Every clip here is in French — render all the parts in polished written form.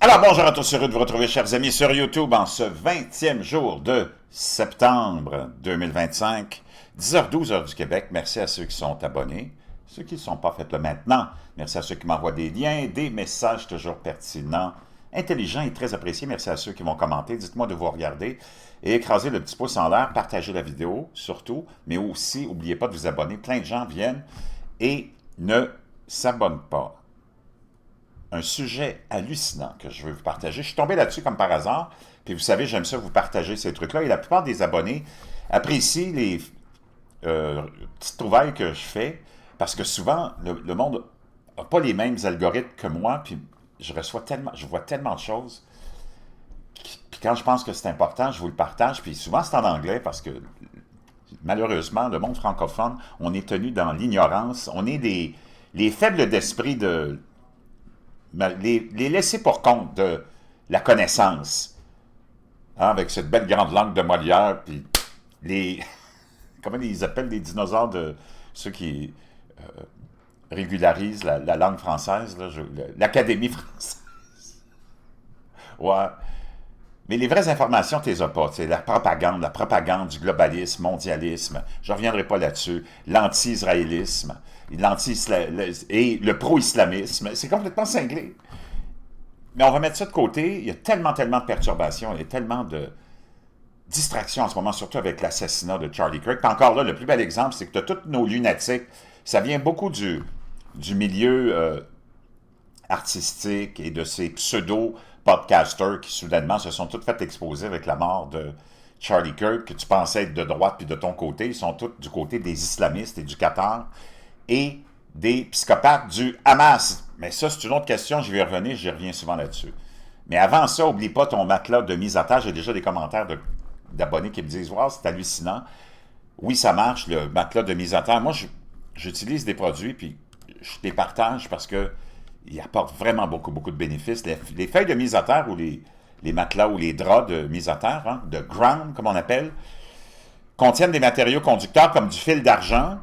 Alors, bonjour à tous, heureux de vous retrouver, chers amis, sur YouTube en ce 20e jour de septembre 2025, 10h12 heure du Québec. Merci à ceux qui sont abonnés. Ceux qui ne sont pas, faites-le maintenant. Merci à ceux qui m'envoient des liens, des messages toujours pertinents, intelligents et très appréciés. Merci à ceux qui vont commenter. Dites-moi de vous regarder et écraser le petit pouce en l'air, partager la vidéo surtout, mais aussi, n'oubliez pas de vous abonner. Plein de gens viennent et ne s'abonnent pas. Un sujet hallucinant que je veux vous partager. Je suis tombé là-dessus comme par hasard, puis vous savez, j'aime ça vous partager ces trucs-là, et la plupart des abonnés apprécient les petites trouvailles que je fais, parce que souvent, le monde n'a pas les mêmes algorithmes que moi, puis je vois tellement de choses, puis quand je pense que c'est important, je vous le partage, puis souvent c'est en anglais, parce que malheureusement, le monde francophone, on est tenu dans l'ignorance, on est les faibles d'esprit les laisser pour compte de la connaissance, hein, avec cette belle grande langue de Molière, puis comment ils appellent les dinosaures de ceux qui régularisent la langue française, l'Académie française. Ouais. Mais les vraies informations, tu les as pas. C'est la propagande du globalisme, mondialisme. Je ne reviendrai pas là-dessus. L'anti-israélisme, et le pro-islamisme. C'est complètement cinglé. Mais on va mettre ça de côté. Il y a tellement de perturbations, il y a tellement de distractions en ce moment, surtout avec l'assassinat de Charlie Kirk. Puis encore là, le plus bel exemple, c'est que tu as tous nos lunatiques. Ça vient beaucoup du milieu artistique et de ces pseudo-podcasters qui soudainement se sont tous fait exposer avec la mort de Charlie Kirk, que tu pensais être de droite puis de ton côté. Ils sont tous du côté des islamistes et du Qatar et des psychopathes du Hamas. Mais ça, c'est une autre question, je vais y revenir, j'y reviens souvent là-dessus. Mais avant ça, n'oublie pas ton matelas de mise à terre. J'ai déjà des commentaires d'abonnés qui me disent « Wow, c'est hallucinant. » Oui, ça marche, le matelas de mise à terre. Moi, j'utilise des produits, puis je les partage parce que ils apportent vraiment beaucoup de bénéfices. Les feuilles de mise à terre ou les matelas ou les draps de mise à terre, hein, de ground, comme on appelle, contiennent des matériaux conducteurs comme du fil d'argent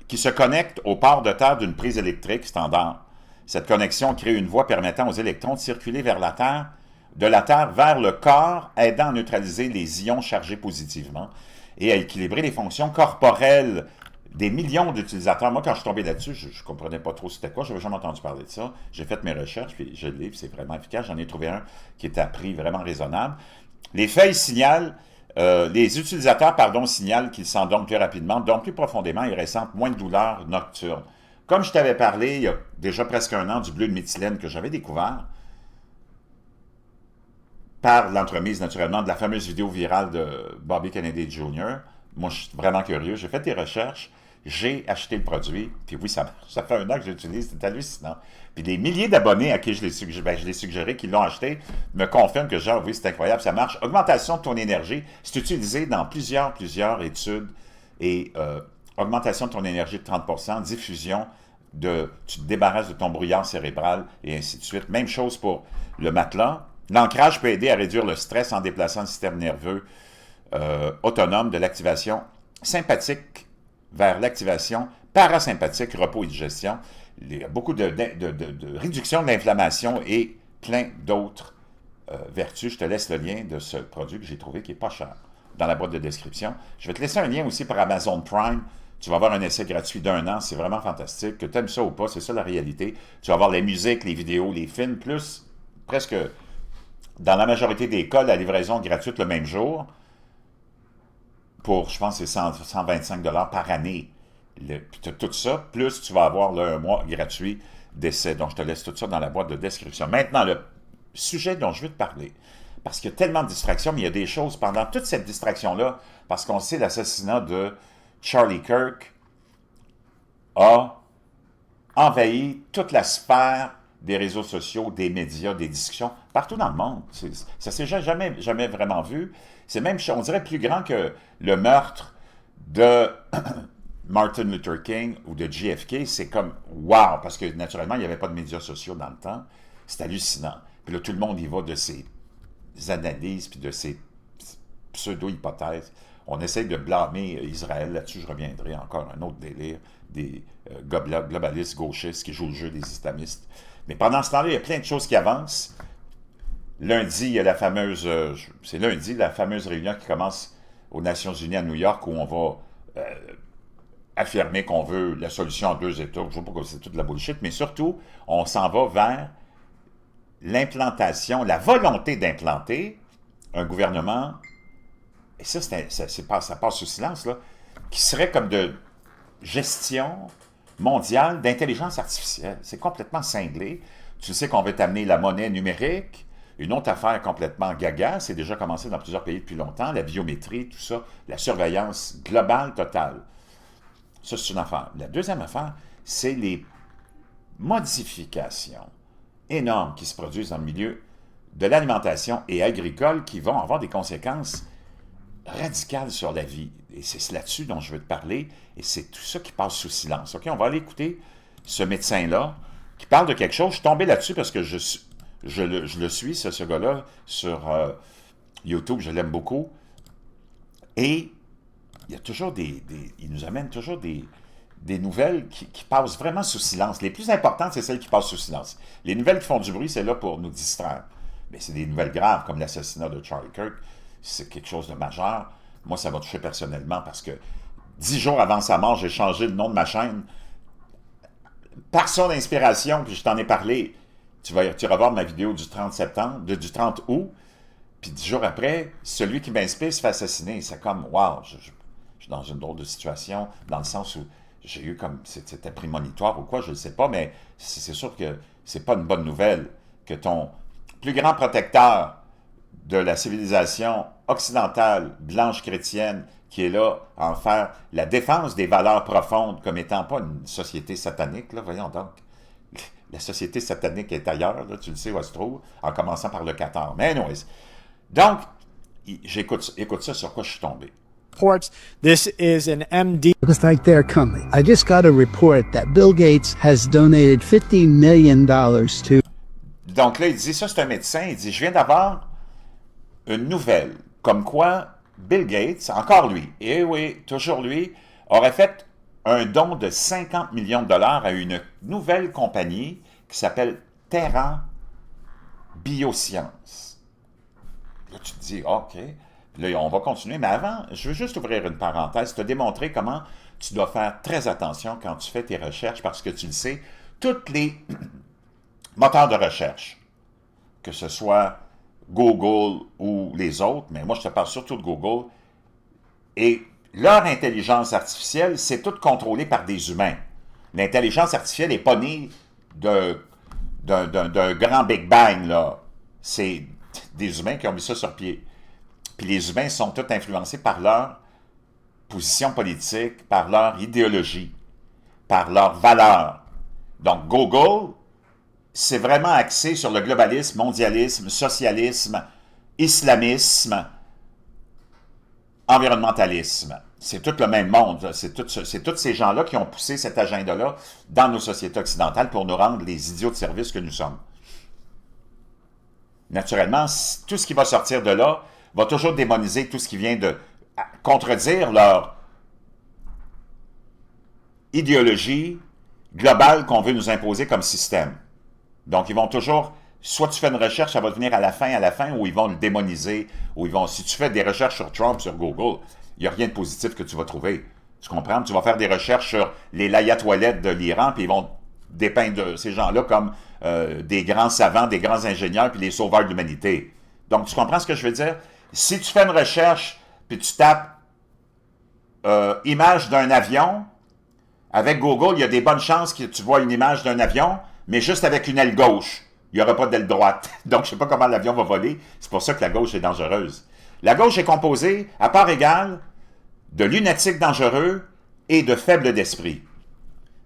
qui se connectent au port de terre d'une prise électrique standard. Cette connexion crée une voie permettant aux électrons de circuler vers la Terre, de la Terre vers le corps, aidant à neutraliser les ions chargés positivement et à équilibrer les fonctions corporelles des millions d'utilisateurs. Moi, quand je suis tombé là-dessus, je ne comprenais pas trop c'était quoi. Je n'avais jamais entendu parler de ça. J'ai fait mes recherches, puis je l'ai, puis c'est vraiment efficace. J'en ai trouvé un qui est à prix vraiment raisonnable. Les feuilles signalent, les utilisateurs, signalent qu'ils s'endorment plus rapidement, dorment plus profondément et ressentent moins de douleurs nocturnes. Comme je t'avais parlé il y a déjà presque un an du bleu de méthylène que j'avais découvert, par l'entremise naturellement de la fameuse vidéo virale de Bobby Kennedy Jr., moi je suis vraiment curieux, j'ai fait des recherches, j'ai acheté le produit, puis oui, ça fait un an que j'utilise, c'est hallucinant. Puis des milliers d'abonnés à qui je l'ai suggéré, qui l'ont acheté, me confirment que genre, oui, c'est incroyable, ça marche. Augmentation de ton énergie, c'est utilisé dans plusieurs études, et augmentation de ton énergie de 30%, diffusion, tu te débarrasses de ton brouillard cérébral, et ainsi de suite. Même chose pour le matelas. L'ancrage peut aider à réduire le stress en déplaçant le système nerveux autonome de l'activation sympathique vers l'activation parasympathique, repos et digestion. Il y a beaucoup de réduction de l'inflammation et plein d'autres vertus. Je te laisse le lien de ce produit que j'ai trouvé qui n'est pas cher dans la boîte de description. Je vais te laisser un lien aussi pour Amazon Prime. Tu vas avoir un essai gratuit d'1 an. C'est vraiment fantastique. Que tu aimes ça ou pas, c'est ça la réalité. Tu vas avoir les musiques, les vidéos, les films, plus presque dans la majorité des cas, la livraison gratuite le même jour pour, je pense, c'est 125 $ par année. Puis tout ça, plus tu vas avoir là, un mois gratuit d'essai. Donc, je te laisse tout ça dans la boîte de description. Maintenant, le sujet dont je veux te parler, parce qu'il y a tellement de distractions, mais il y a des choses pendant toute cette distraction-là, parce qu'on sait l'assassinat de Charlie Kirk a envahi toute la sphère des réseaux sociaux, des médias, des discussions, partout dans le monde. Ça ne s'est jamais vraiment vu. C'est même, on dirait, plus grand que le meurtre de Martin Luther King ou de JFK. C'est comme, wow, parce que naturellement, il n'y avait pas de médias sociaux dans le temps. C'est hallucinant. Puis là, tout le monde y va de ses analyses, puis de ses pseudo-hypothèses. On essaie de blâmer Israël. Là-dessus, je reviendrai encore un autre délire des globalistes gauchistes qui jouent le jeu des islamistes. Mais pendant ce temps-là, il y a plein de choses qui avancent. Lundi, il y a la fameuse, c'est lundi, la fameuse réunion qui commence aux Nations Unies à New York où on va affirmer qu'on veut la solution en 2 États. Je ne sais pas que c'est toute la bullshit, mais surtout, on s'en va vers l'implantation, la volonté d'implanter un gouvernement, et ça, ça passe sous silence, là, qui serait comme de gestion mondiale d'intelligence artificielle. C'est complètement cinglé. Tu sais qu'on veut t'amener la monnaie numérique, une autre affaire complètement gaga, c'est déjà commencé dans plusieurs pays depuis longtemps, la biométrie, tout ça, la surveillance globale totale. Ça, c'est une affaire. La deuxième affaire, c'est les modifications énormes qui se produisent dans le milieu de l'alimentation et agricole qui vont avoir des conséquences radicales sur la vie. Et c'est là-dessus dont je veux te parler, et c'est tout ça qui passe sous silence. OK, on va aller écouter ce médecin-là qui parle de quelque chose. Je suis tombé là-dessus parce que je le suis, ce gars-là, sur YouTube, je l'aime beaucoup. Et il y a toujours il nous amène toujours des nouvelles qui passent vraiment sous silence. Les plus importantes, c'est celles qui passent sous silence. Les nouvelles qui font du bruit, c'est là pour nous distraire. Mais c'est des nouvelles graves, comme l'assassinat de Charlie Kirk. C'est quelque chose de majeur. Moi, ça m'a touché personnellement parce que 10 jours avant sa mort, j'ai changé le nom de ma chaîne. Par son inspiration, puis je t'en ai parlé, tu vas voir ma vidéo du 30 septembre, du 30 août, puis 10 jours après, celui qui m'inspire se fait assassiner. C'est comme, wow, je suis dans une drôle de situation, dans le sens où j'ai eu comme, c'était prémonitoire ou quoi, je ne sais pas, mais c'est sûr que c'est pas une bonne nouvelle que ton plus grand protecteur de la civilisation occidentale, blanche chrétienne, qui est là à en faire la défense des valeurs profondes comme étant pas une société satanique, là, voyons donc. La société satanique est ailleurs, là, tu le sais où elle se trouve, en commençant par le Qatar. Mais anyways. Donc, écoute ça sur quoi je suis tombé. Reports. This is an MD. Looks like they're coming. I just got a report that Bill Gates has donated $50 million to. Donc là, il dit, ça c'est un médecin, il dit, je viens d'avoir une nouvelle, comme quoi Bill Gates, encore lui, et oui, toujours lui, aurait fait un don de 50 millions de dollars à une nouvelle compagnie qui s'appelle Terra Biosciences. Là, tu te dis, OK, là, on va continuer, mais avant, je veux juste ouvrir une parenthèse, te démontrer comment tu dois faire très attention quand tu fais tes recherches, parce que tu le sais, tous les moteurs de recherche, que ce soit Google ou les autres, mais moi je te parle surtout de Google, et leur intelligence artificielle, c'est tout contrôlé par des humains. L'intelligence artificielle n'est pas née d'un grand Big Bang, là. C'est des humains qui ont mis ça sur pied. Puis les humains sont tous influencés par leur position politique, par leur idéologie, par leurs valeurs. Donc Google, c'est vraiment axé sur le globalisme, mondialisme, socialisme, islamisme, environnementalisme. C'est tout le même monde. C'est tous ces gens-là qui ont poussé cet agenda-là dans nos sociétés occidentales pour nous rendre les idiots de service que nous sommes. Naturellement, tout ce qui va sortir de là va toujours démoniser tout ce qui vient de contredire leur idéologie globale qu'on veut nous imposer comme système. Donc, ils vont toujours, soit tu fais une recherche, ça va venir à la fin, ou ils vont le démoniser, ou ils vont, si tu fais des recherches sur Trump, sur Google, il n'y a rien de positif que tu vas trouver. Tu comprends? Tu vas faire des recherches sur les layatoilettes de l'Iran, puis ils vont dépeindre ces gens-là comme des grands savants, des grands ingénieurs, puis les sauveurs de l'humanité. Donc, tu comprends ce que je veux dire? Si tu fais une recherche, puis tu tapes image d'un avion, avec Google, il y a des bonnes chances que tu vois une image d'un avion, mais juste avec une aile gauche. Il n'y aura pas d'aile droite. Donc, je ne sais pas comment l'avion va voler. C'est pour ça que la gauche est dangereuse. La gauche est composée, à part égale, de lunatiques dangereux et de faibles d'esprit.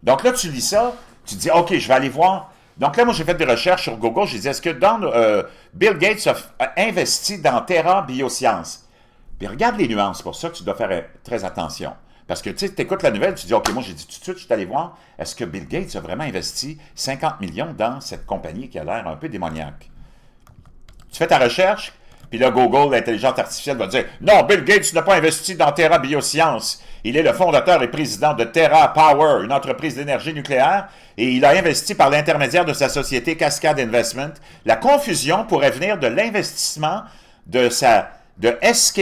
Donc là, tu lis ça, tu te dis, OK, je vais aller voir. Donc là, moi, j'ai fait des recherches sur Google. J'ai dit, est-ce que Bill Gates a investi dans Terra Biosciences? Puis regarde les nuances. C'est pour ça que tu dois faire très attention. Parce que tu écoutes la nouvelle, tu dis, OK, moi j'ai dit tout de suite, je suis allé voir, est-ce que Bill Gates a vraiment investi 50 millions dans cette compagnie qui a l'air un peu démoniaque? Tu fais ta recherche, Puis là, Google, l'intelligence artificielle, va dire « Non, Bill Gates n'a pas investi dans Terra Biosciences. Il est le fondateur et président de Terra Power, une entreprise d'énergie nucléaire, et il a investi par l'intermédiaire de sa société Cascade Investment. La confusion pourrait venir de l'investissement de SK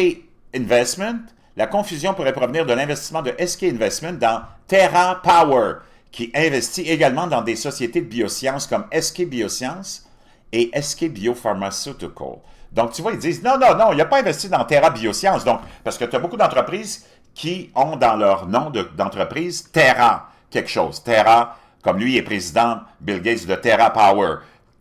Investment. La confusion pourrait provenir de l'investissement de SK Investment dans Terra Power, qui investit également dans des sociétés de biosciences comme SK Biosciences et SK Biopharmaceutical. » Donc, tu vois, ils disent, non, il n'a pas investi dans Terra Biosciences. Donc, parce que tu as beaucoup d'entreprises qui ont dans leur nom d'entreprise Terra quelque chose. Terra, comme lui est président, Bill Gates, de Terra Power.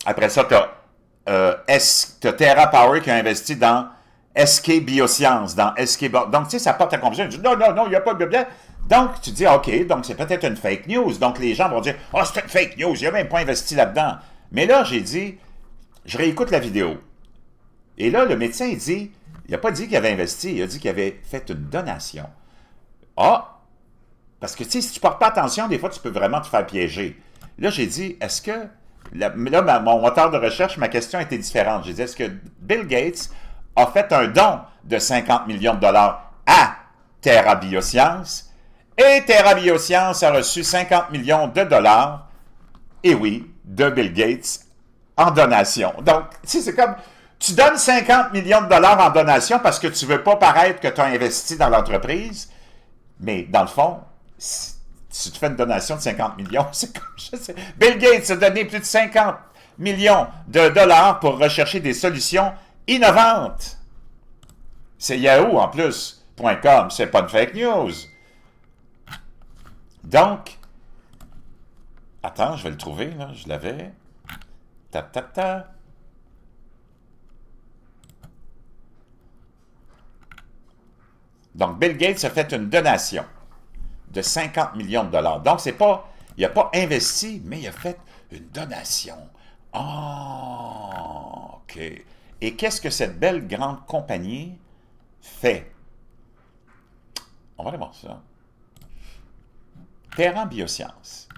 Après ça, tu as Terra Power qui a investi dans SK Biosciences, dans SK... Donc, tu sais, ça porte à confusion. Tu dis, non, il n'y a pas de bien. Donc, tu dis, OK, donc c'est peut-être une fake news. Donc, les gens vont dire, oh, c'est une fake news, il n'a même pas investi là-dedans. Mais là, j'ai dit, je réécoute la vidéo. Et là, le médecin, il n'a pas dit qu'il avait investi, il a dit qu'il avait fait une donation. Ah! Parce que, tu sais, si tu ne portes pas attention, des fois, tu peux vraiment te faire piéger. Là, j'ai dit, est-ce que... Là, mon moteur de recherche, ma question était différente. J'ai dit, est-ce que Bill Gates a fait un don de 50 millions de dollars à Terra Biosciences? Et Terra Biosciences a reçu 50 millions de dollars, et oui, de Bill Gates en donation. Donc, tu sais, c'est comme... Tu donnes 50 millions de dollars en donation parce que tu ne veux pas paraître que tu as investi dans l'entreprise, mais dans le fond, si tu fais une donation de 50 millions, c'est comme, je sais, Bill Gates a donné plus de 50 millions de dollars pour rechercher des solutions innovantes. C'est Yahoo en plus, .com, c'est pas une fake news. Donc, attends, je vais le trouver, là, je l'avais. Ta. Donc, Bill Gates a fait une donation de 50 millions de dollars. Donc, c'est pas, il n'a pas investi, mais il a fait une donation. Ah, OK. Et qu'est-ce que cette belle grande compagnie fait? On va aller voir ça. Terra Biosciences.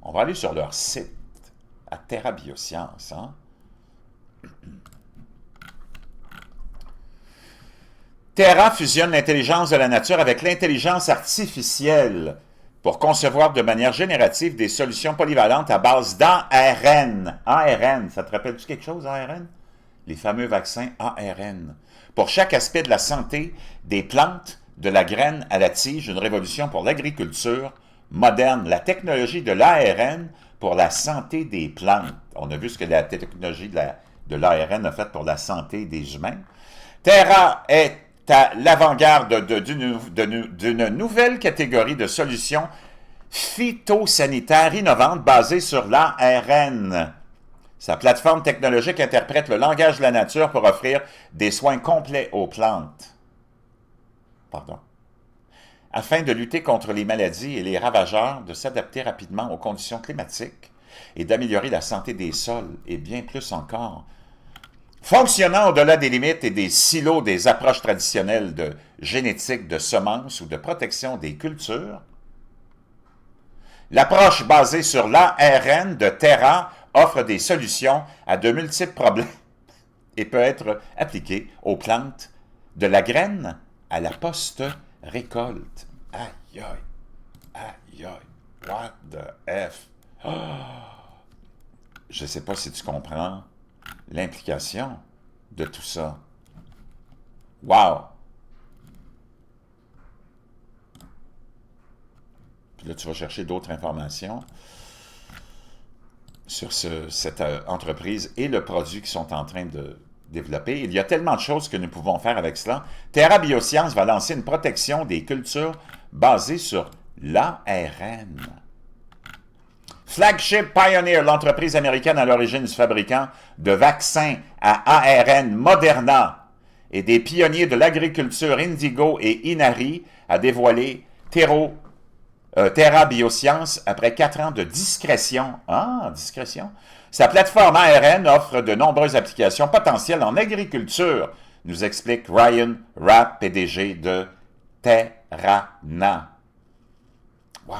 On va aller sur leur site à Terra Biosciences, hein? Terra fusionne l'intelligence de la nature avec l'intelligence artificielle pour concevoir de manière générative des solutions polyvalentes à base d'ARN. ARN, ça te rappelle-tu quelque chose, ARN? Les fameux vaccins ARN. Pour chaque aspect de la santé, des plantes, de la graine à la tige, une révolution pour l'agriculture moderne, la technologie de l'ARN pour la santé des plantes. On a vu ce que la technologie de l'ARN a fait pour la santé des humains. Terra est à l'avant-garde d'une nouvelle catégorie de solutions phytosanitaires innovantes basées sur l'ARN. Sa plateforme technologique interprète le langage de la nature pour offrir des soins complets aux plantes. Afin de lutter contre les maladies et les ravageurs, de s'adapter rapidement aux conditions climatiques et d'améliorer la santé des sols et bien plus encore. Fonctionnant au-delà des limites et des silos des approches traditionnelles de génétique, de semences ou de protection des cultures, l'approche basée sur l'ARN de Terra offre des solutions à de multiples problèmes et peut être appliquée aux plantes de la graine à la post-récolte. Aïe, aïe, what the F? Oh. Je ne sais pas si tu comprends l'implication de tout ça. Wow! Puis là, tu vas chercher d'autres informations sur cette entreprise et le produit qu'ils sont en train de développer. Il y a tellement de choses que nous pouvons faire avec cela. Terra Biosciences va lancer une protection des cultures basée sur l'ARN. Flagship Pioneer, l'entreprise américaine à l'origine du fabricant de vaccins à ARN Moderna et des pionniers de l'agriculture Indigo et Inari, a dévoilé Terra Biosciences après 4 ans de discrétion. Ah, discrétion. Sa plateforme ARN offre de nombreuses applications potentielles en agriculture, nous explique Ryan Rapp, PDG de Terrana. Wow!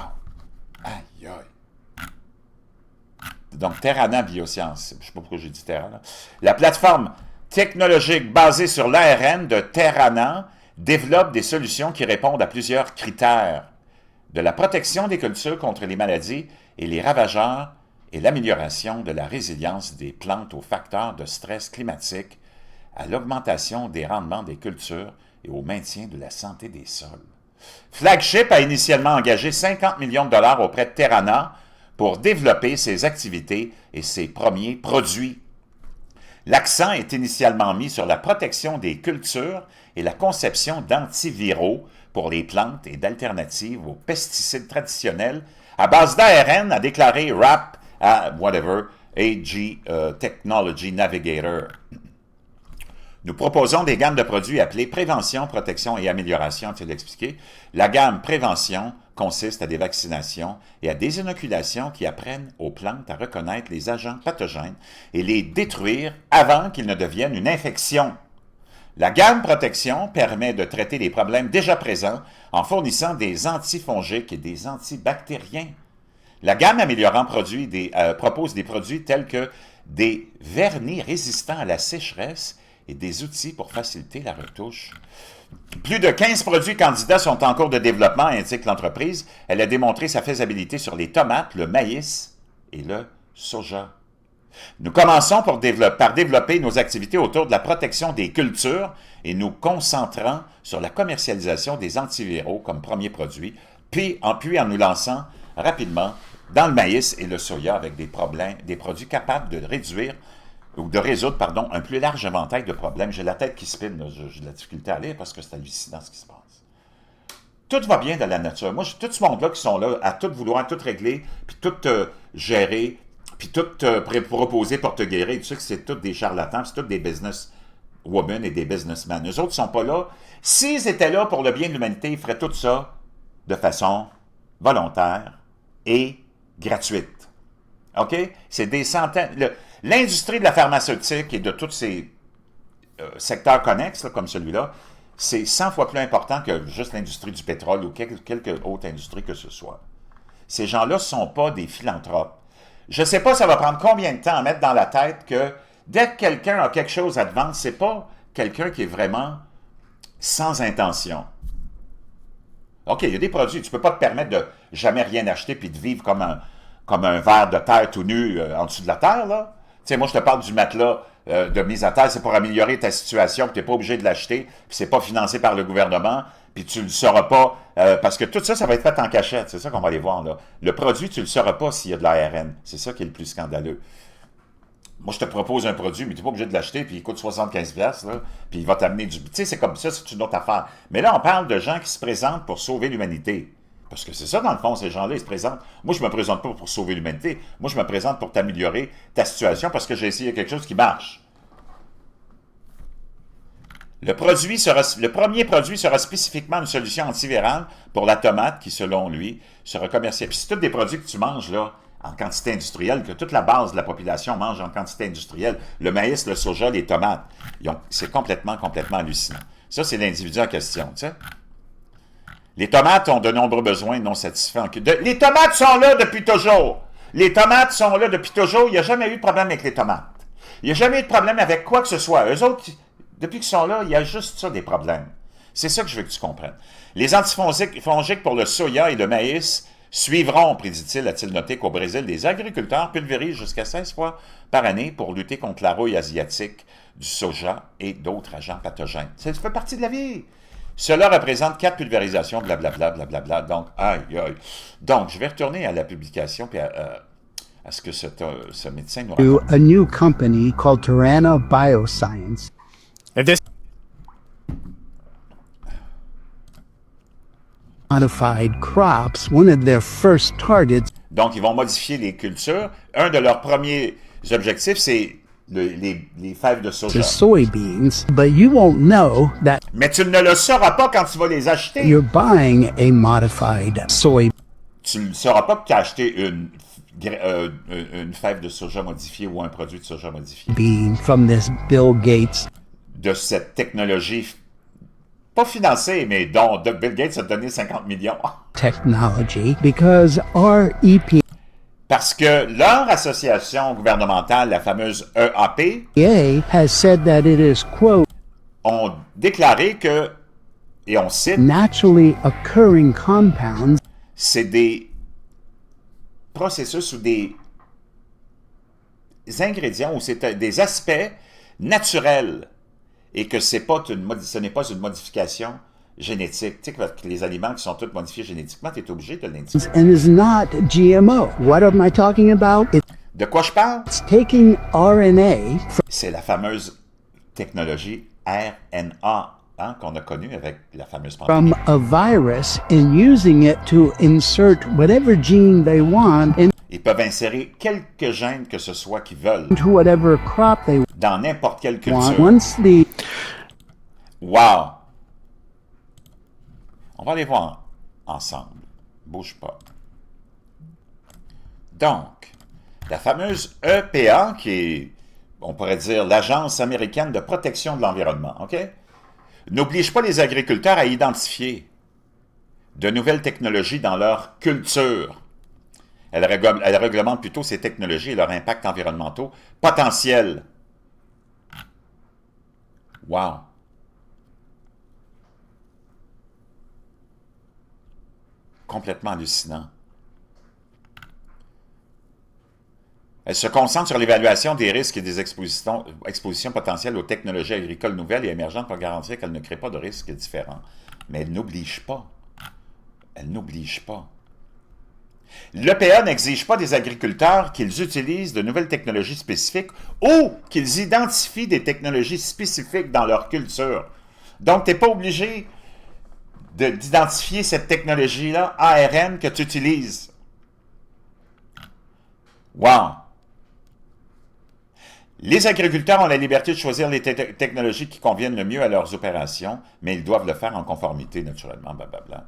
Aïe, aïe! Donc, Terrana Biosciences, je ne sais pas pourquoi j'ai dit Terrana. La plateforme technologique basée sur l'ARN de Terrana développe des solutions qui répondent à plusieurs critères, de la protection des cultures contre les maladies et les ravageurs et l'amélioration de la résilience des plantes aux facteurs de stress climatique, à l'augmentation des rendements des cultures et au maintien de la santé des sols. Flagship a initialement engagé 50 millions de dollars auprès de Terrana pour développer ses activités et ses premiers produits. L'accent est initialement mis sur la protection des cultures et la conception d'antiviraux pour les plantes et d'alternatives aux pesticides traditionnels à base d'ARN, a déclaré RAP à whatever, AG Technology Navigator. Nous proposons des gammes de produits appelées prévention, protection et amélioration, tu l'as expliqué. La gamme prévention consiste à des vaccinations et à des inoculations qui apprennent aux plantes à reconnaître les agents pathogènes et les détruire avant qu'ils ne deviennent une infection. La gamme protection permet de traiter les problèmes déjà présents en fournissant des antifongiques et des antibactériens. La gamme améliorant propose des produits tels que des vernis résistants à la sécheresse et des outils pour faciliter la retouche. Plus de 15 produits candidats sont en cours de développement, indique l'entreprise. Elle a démontré sa faisabilité sur les tomates, le maïs et le soja. Nous commençons par développer nos activités autour de la protection des cultures et nous concentrant sur la commercialisation des antiviraux comme premier produit, puis en nous lançant rapidement dans le maïs et le soja avec des produits capables de réduire ou de résoudre, un plus large éventail de problèmes. J'ai la tête qui spinne, j'ai de la difficulté à lire parce que c'est hallucinant ce qui se passe. Tout va bien dans la nature. Moi, tout ce monde-là qui sont là à tout vouloir, tout régler, puis tout gérer, puis tout proposer pour te guérir, tu sais que c'est tous des charlatans, c'est tous des business women et des businessmen. Eux autres ne sont pas là. S'ils étaient là pour le bien de l'humanité, ils feraient tout ça de façon volontaire et gratuite. OK? C'est des centaines... L'industrie de la pharmaceutique et de tous ces secteurs connexes, là, comme celui-là, c'est 100 fois plus important que juste l'industrie du pétrole ou quelque autre industrie que ce soit. Ces gens-là ne sont pas des philanthropes. Je ne sais pas ça va prendre combien de temps à mettre dans la tête que dès que quelqu'un a quelque chose à te vendre, ce n'est pas quelqu'un qui est vraiment sans intention. OK, il y a des produits, tu ne peux pas te permettre de jamais rien acheter puis de vivre comme un ver de terre tout nu en dessous de la terre, là. Tu sais, moi, je te parle du matelas de mise à terre, c'est pour améliorer ta situation, puis tu n'es pas obligé de l'acheter, puis c'est pas financé par le gouvernement, puis tu ne le sauras pas, parce que tout ça, ça va être fait en cachette, c'est ça qu'on va aller voir, là. Le produit, tu ne le sauras pas s'il y a de l'ARN, c'est ça qui est le plus scandaleux. Moi, je te propose un produit, mais tu n'es pas obligé de l'acheter, puis il coûte 75$, là, puis il va t'amener du... Tu sais, c'est comme ça, c'est une autre affaire. Mais là, on parle de gens qui se présentent pour sauver l'humanité. Parce que c'est ça, dans le fond, ces gens-là, ils se présentent. Moi, je ne me présente pas pour sauver l'humanité. Moi, je me présente pour t'améliorer ta situation parce que j'ai essayé quelque chose qui marche. Le premier produit sera spécifiquement une solution antivirale pour la tomate qui, selon lui, sera commercialisée. Puis c'est tous des produits que tu manges, là, en quantité industrielle, que toute la base de la population mange en quantité industrielle. Le maïs, le soja, les tomates. C'est complètement hallucinant. Ça, c'est l'individu en question, tu sais. Les tomates ont de nombreux besoins non satisfaits. Les tomates sont là depuis toujours. Les tomates sont là depuis toujours. Il n'y a jamais eu de problème avec les tomates. Il n'y a jamais eu de problème avec quoi que ce soit. Eux autres, depuis qu'ils sont là, il y a juste ça des problèmes. C'est ça que je veux que tu comprennes. Les antifongiques pour le soja et le maïs suivront, prédit-il, a-t-il noté qu'au Brésil, les agriculteurs pulvérisent jusqu'à 16 fois par année pour lutter contre la rouille asiatique du soja et d'autres agents pathogènes. Ça fait partie de la vie. Cela représente 4 pulvérisations, blablabla, blablabla. Donc, Donc, je vais retourner à la publication puis à ce que ce médecin nous raconte. A new company called Terrana Bioscience. If this Modified crops, one of their first targets Donc, ils vont modifier les cultures. Un de leurs premiers objectifs, c'est les fèves de soja. is soybeans, but you won't know that Mais tu ne le sauras pas quand tu vas les acheter. you're buying a modified soybean Tu ne sauras pas que tu as acheté une fève de soja modifiée ou un produit de soja modifié. from this Bill Gates De cette technologie, pas financée, mais dont Bill Gates a donné 50 millions. technology because our EPA Parce que leur association gouvernementale, la fameuse EAP, has said that it is, quote, ont déclaré que, et on cite, naturally occurring compounds c'est des processus ou des ingrédients ou c'est des aspects naturels et que ce n'est pas une modification génétique. Tu sais que les aliments qui sont tous modifiés génétiquement, tu es obligé de l'indiquer. and is not GMO. What am I talking about? De quoi je parle? It's taking RNA C'est la fameuse technologie RNA hein, qu'on a connue avec la fameuse pandémie. from a virus and using it to insert whatever gene they want Ils peuvent insérer quelques gènes que ce soit qu'ils veulent into whatever crop they dans n'importe quelle want. culture. Once the Wow! On va aller voir ensemble. Bouge pas. Donc, la fameuse EPA, qui est, on pourrait dire, l'Agence américaine de protection de l'environnement, OK? N'oblige pas les agriculteurs à identifier de nouvelles technologies dans leur culture. Elle réglemente plutôt ces technologies et leurs impacts environnementaux potentiels. Wow! Complètement hallucinant. Elle se concentre sur l'évaluation des risques et des expositions potentielles aux technologies agricoles nouvelles et émergentes pour garantir qu'elles ne créent pas de risques différents. Mais elle n'oblige pas. Elle n'oblige pas. L'EPA n'exige pas des agriculteurs qu'ils utilisent de nouvelles technologies spécifiques ou qu'ils identifient des technologies spécifiques dans leur culture. Donc, tu n'es pas obligé d'identifier cette technologie-là, ARN, que tu utilises. Wow! Les agriculteurs ont la liberté de choisir les technologies qui conviennent le mieux à leurs opérations, mais ils doivent le faire en conformité, naturellement, blablabla.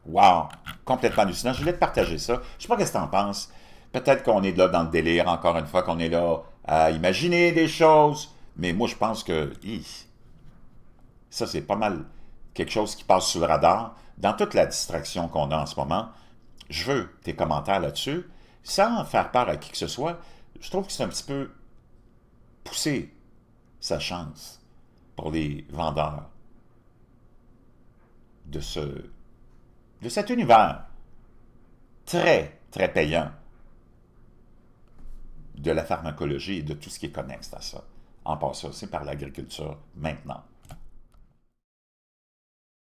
Wow! Complètement hallucinant. Je voulais te partager ça. Je sais pas ce que tu en penses. Peut-être qu'on est là dans le délire, encore une fois, qu'on est là à imaginer des choses, mais moi, je pense que ça, c'est pas mal quelque chose qui passe sous le radar. Dans toute la distraction qu'on a en ce moment, je veux tes commentaires là-dessus, sans faire peur à qui que ce soit. Je trouve que c'est un petit peu pousser sa chance pour les vendeurs de cet univers très, très payant de la pharmacologie et de tout ce qui est connexe à ça, en passant aussi par l'agriculture maintenant.